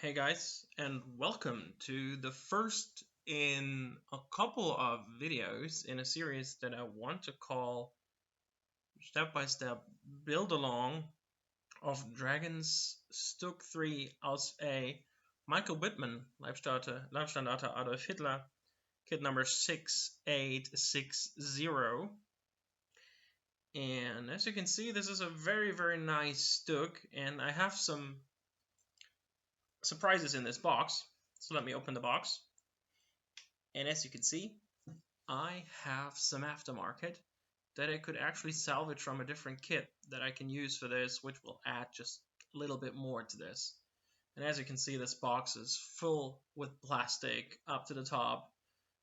Hey guys, and welcome to the first in a couple of videos in a series that I want to call Step by Step Build Along of Dragon Stug III aus A Michael Whitman, Live-Standarte Adolf Hitler, kit number 6860. And as you can see, this is a very nice Stug, and I have some surprises in this box. So let me open the box. And as you can see, I have some aftermarket that I could actually salvage from a different kit that I can use for this, which will add just a little bit more to this. And as you can see, this box is full with plastic up to the top.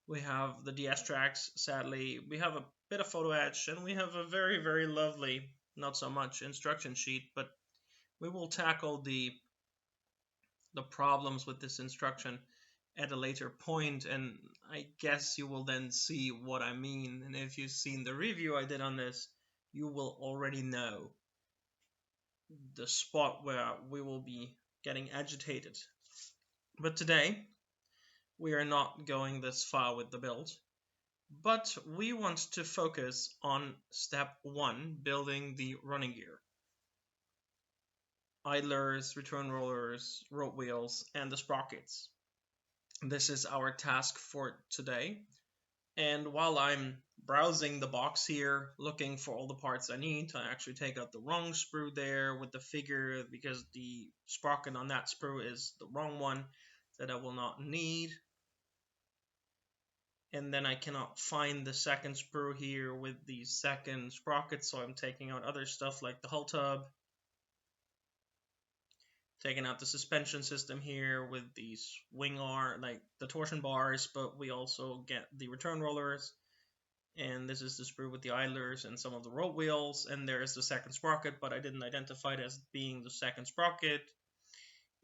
We have the DS tracks, sadly. We have a bit of photo etch, and we have a very lovely, not so much instruction sheet, but we will tackle the problems with this instruction at a later point, and I guess you will then see what I mean. And if you've seen the review I did on this, you will already know the spot where we will be getting agitated. But today, we are not going this far with the build, but we want to focus on step 1, building the running gear. Idlers, return rollers, rope wheels, and the sprockets. This is our task for today. And while I'm browsing the box here, looking for all the parts I need, I actually take out the wrong sprue there with the figure because the sprocket on that sprue is the wrong one that I will not need. And then I cannot find the second sprue here with the second sprocket, so I'm taking out other stuff like the hull tub. Taking out the suspension system here with these wing arm, like the torsion bars, but we also get the return rollers. And this is the sprue with the idlers and some of the rope wheels. And there's the second sprocket, but I didn't identify it as being the second sprocket.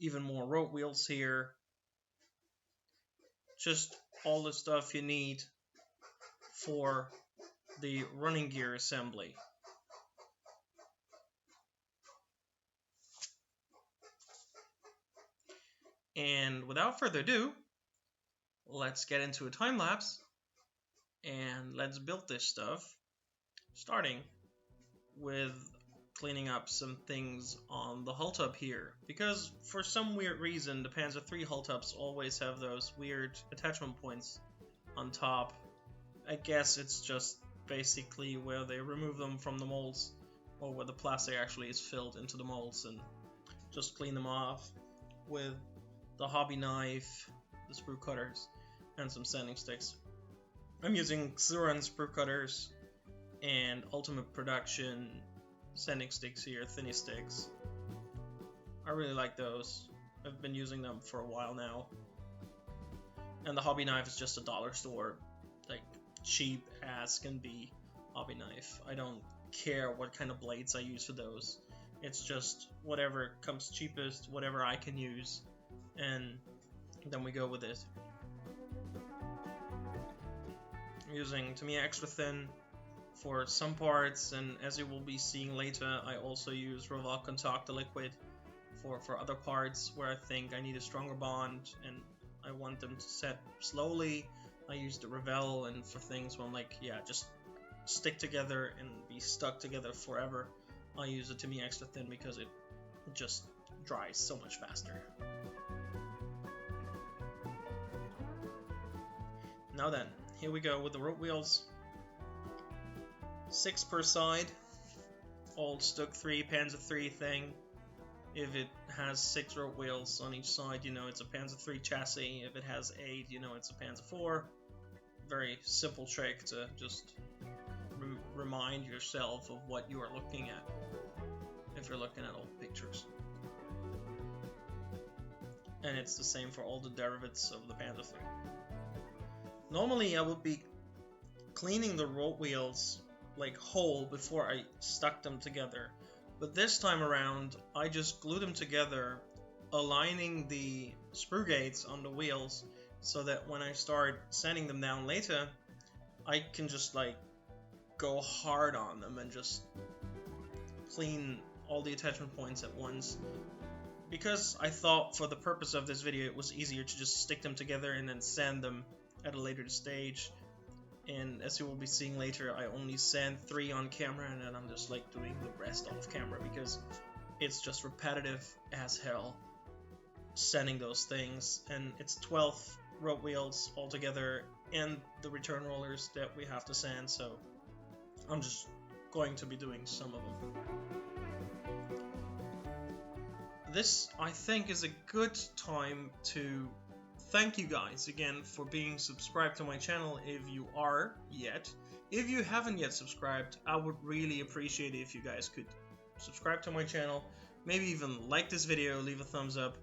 Even more rope wheels here. Just all the stuff you need for the running gear assembly. And without further ado, let's get into a time lapse and let's build this stuff, starting with cleaning up some things on the hull tub here, because for some weird reason the Panzer III hull tubs always have those weird attachment points on top. I guess it's just basically where they remove them from the molds, or where the plastic actually is filled into the molds, and just clean them off with the hobby knife, the sprue cutters, and some sanding sticks. I'm using Xuran sprue cutters and Ultimate Production sanding sticks here, thinny sticks. I really like those. I've been using them for a while now. And the hobby knife is just a dollar store, like cheap as can be hobby knife. I don't care what kind of blades I use for those. It's just whatever comes cheapest, whatever I can use, and then we go with it. I'm using Tamiya extra thin for some parts, and as you will be seeing later, I also use Revolve Contact the liquid for other parts where I think I need a stronger bond and I want them to set slowly. I use the Revell, and for things where I'm like, yeah, just stick together and be stuck together forever, I use the Tamiya extra thin because it just dries so much faster. Now then, here we go with the rope wheels. 6 per side, old Stug III, Panzer III thing. If it has 6 rope wheels on each side, you know it's a Panzer III chassis. If it has 8, you know it's a Panzer IV. Very simple trick to just remind yourself of what you are looking at if you're looking at old pictures. And it's the same for all the derivatives of the Panzer III. Normally I would be cleaning the rope wheels like whole before I stuck them together, but this time around I just glued them together, aligning the sprue gates on the wheels so that when I start sanding them down later, I can just like go hard on them and just clean all the attachment points at once because I thought for the purpose of this video it was easier to just stick them together and then sand them at a later stage. And as you will be seeing later, I only sand 3 on camera, and then I'm just like doing the rest off camera because it's just repetitive as hell sanding those things. And it's 12 rope wheels altogether and the return rollers that we have to sand, so I'm just going to be doing some of them. This, I think, is a good time to thank you guys again for being subscribed to my channel if you are yet. If you haven't yet subscribed, I would really appreciate it if you guys could subscribe to my channel, maybe even like this video, leave a thumbs up.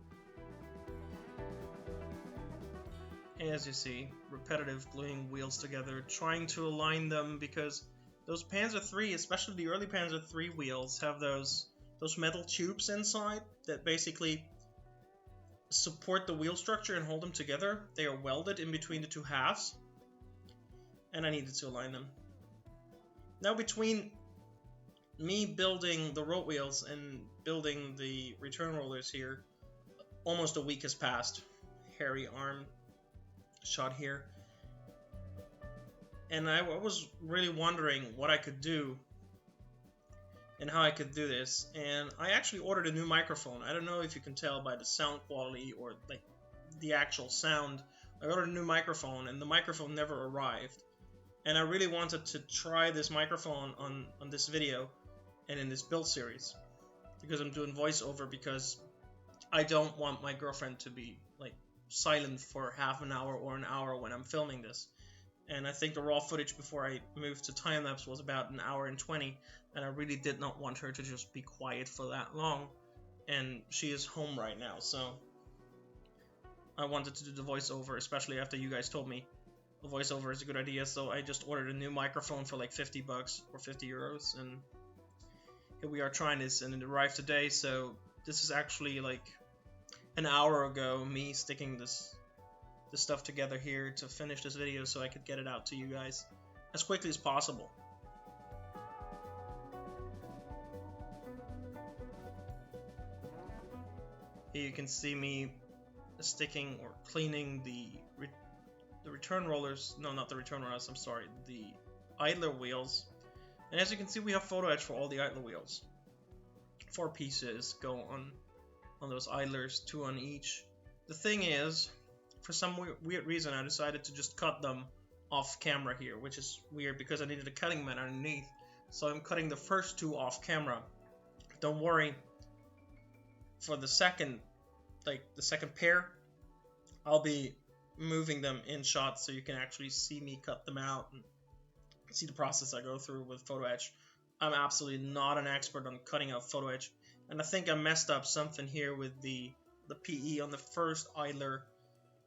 As you see, repetitive gluing wheels together, trying to align them because those Panzer III, especially the early Panzer III wheels, have those metal tubes inside that basically support the wheel structure and hold them together. They are welded in between the two halves, and I needed to align them. Now, between me building the road wheels and building the return rollers here, almost a week has passed. Hairy arm shot here. And I was really wondering what I could do and how I could do this, and I actually ordered a new microphone. I don't know if you can tell by the sound quality or like the actual sound. I ordered a new microphone and the microphone never arrived, and I really wanted to try this microphone on this video and in this build series because I'm doing voiceover, because I don't want my girlfriend to be like silent for half an hour or an hour when I'm filming this. And I think the raw footage before I moved to time-lapse was about 1 hour and 20, and I really did not want her to just be quiet for that long, and she is home right now, so I wanted to do the voiceover, especially after you guys told me the voiceover is a good idea. So I just ordered a new microphone for like 50 bucks or 50 euros, and here we are trying this, and it arrived today. So this is actually like an hour ago, me sticking this stuff together here to finish this video so I could get it out to you guys as quickly as possible. Here you can see me sticking or cleaning the return rollers, no, not the return rollers, I'm sorry, the idler wheels. And as you can see, we have photo etch for all the idler wheels. 4 pieces go on those idlers, 2 on each. The thing is, for some weird reason, I decided to just cut them off camera here, which is weird because I needed a cutting mat underneath. So I'm cutting the first 2 off camera. Don't worry, for the second pair, I'll be moving them in shots so you can actually see me cut them out and see the process I go through with photo etch. I'm absolutely not an expert on cutting out photo etch, and I think I messed up something here with the PE on the first idler,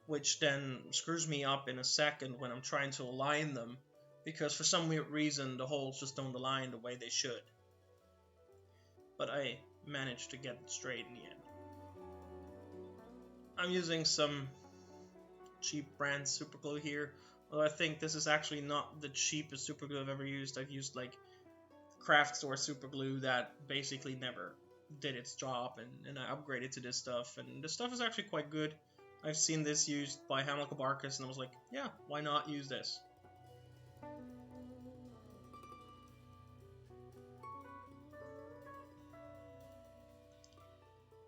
which then screws me up in a second when I'm trying to align them, because for some weird reason the holes just don't align the way they should. But I managed to get it straight in the end. I'm using some cheap brand super glue here, although I think this is actually not the cheapest super glue I've ever used. I've used like craft store super glue that basically never did its job, and I upgraded to this stuff, and this stuff is actually quite good. I've seen this used by Hamilcar Barkas, and I was like, yeah, why not use this?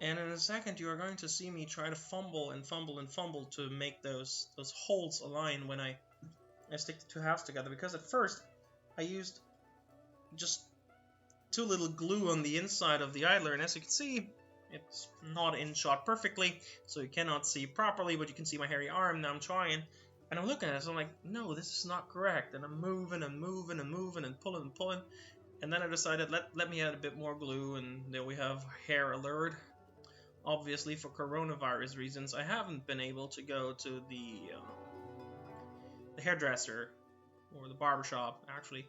And in a second, you are going to see me try to fumble and fumble and fumble to make those holes align when I stick the 2 halves together. Because at first, I used just too little glue on the inside of the idler, and as you can see, it's not in shot perfectly, so you cannot see properly, but you can see my hairy arm. Now I'm trying, and I'm looking at it, so I'm like, no, this is not correct. And I'm moving and moving and moving and pulling and pulling. And then I decided, let me add a bit more glue, and there we have hair alert. Obviously, for coronavirus reasons, I haven't been able to go to the hairdresser, or the barbershop, actually,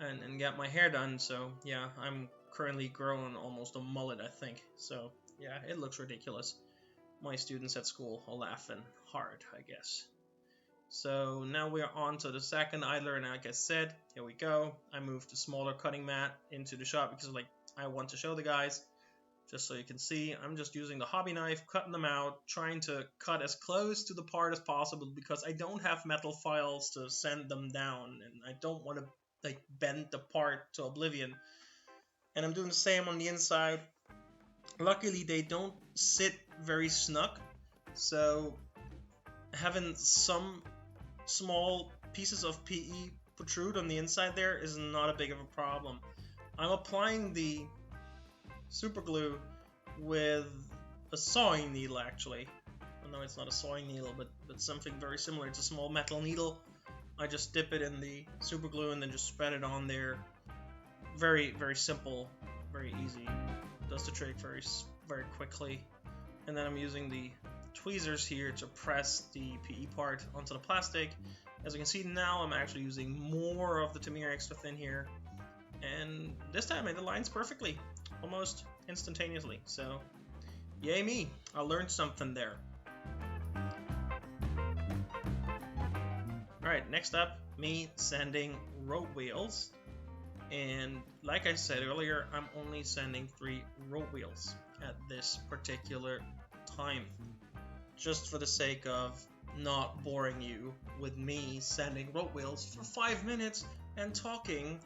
and get my hair done. So, yeah, I'm currently growing almost a mullet, I think. So, yeah, it looks ridiculous. My students at school are laughing hard, I guess. So now we're on to the second idler, and like I said, here we go. I moved the smaller cutting mat into the shop because like I want to show the guys. Just so you can see, I'm just using the hobby knife, cutting them out, trying to cut as close to the part as possible because I don't have metal files to send them down, and I don't want to like bend the part to oblivion. And I'm doing the same on the inside. Luckily, they don't sit very snug, so having some small pieces of PE protrude on the inside there is not a big of a problem. I'm applying the super glue with a sawing needle, actually. Well, no, it's not a sawing needle, but something very similar. It's a small metal needle. I just dip it in the super glue and then just spread it on there. Very, very simple, very easy. Does the trick very quickly. And then I'm using the tweezers here to press the PE part onto the plastic. As you can see now, I'm actually using more of the Tamir extra thin here. And this time I made the lines perfectly, almost instantaneously. So, yay me, I learned something there. Alright, next up, me sanding road wheels. And like I said earlier, I'm only sanding 3 road wheels at this particular time. Just for the sake of not boring you with me sanding road wheels for 5 minutes and talking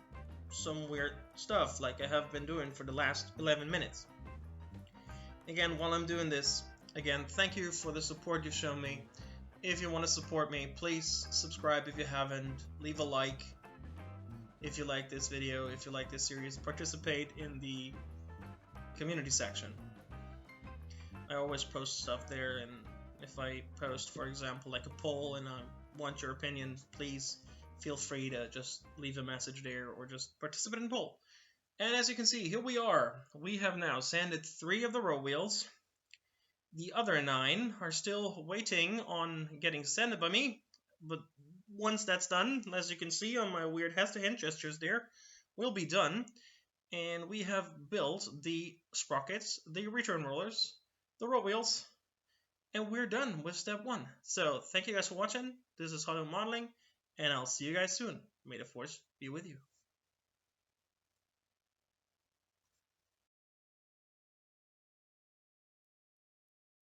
some weird stuff like I have been doing for the last 11 minutes. Again, while I'm doing this, again, thank you for the support you've shown me. If you want to support me, please subscribe if you haven't, leave a like if you like this video, if you like this series, participate in the community section. I always post stuff there, and if I post, for example, like a poll and I want your opinion, please feel free to just leave a message there or just participate in the poll. And as you can see, here we are. We have now sanded 3 of the road wheels. The other 9 are still waiting on getting sanded by me, but once that's done, as you can see on my weird hand gestures there, we'll be done. And we have built the sprockets, the return rollers, the road wheels, and we're done with step 1. So thank you guys for watching. This is Hollow Modeling, and I'll see you guys soon. May the Force be with you.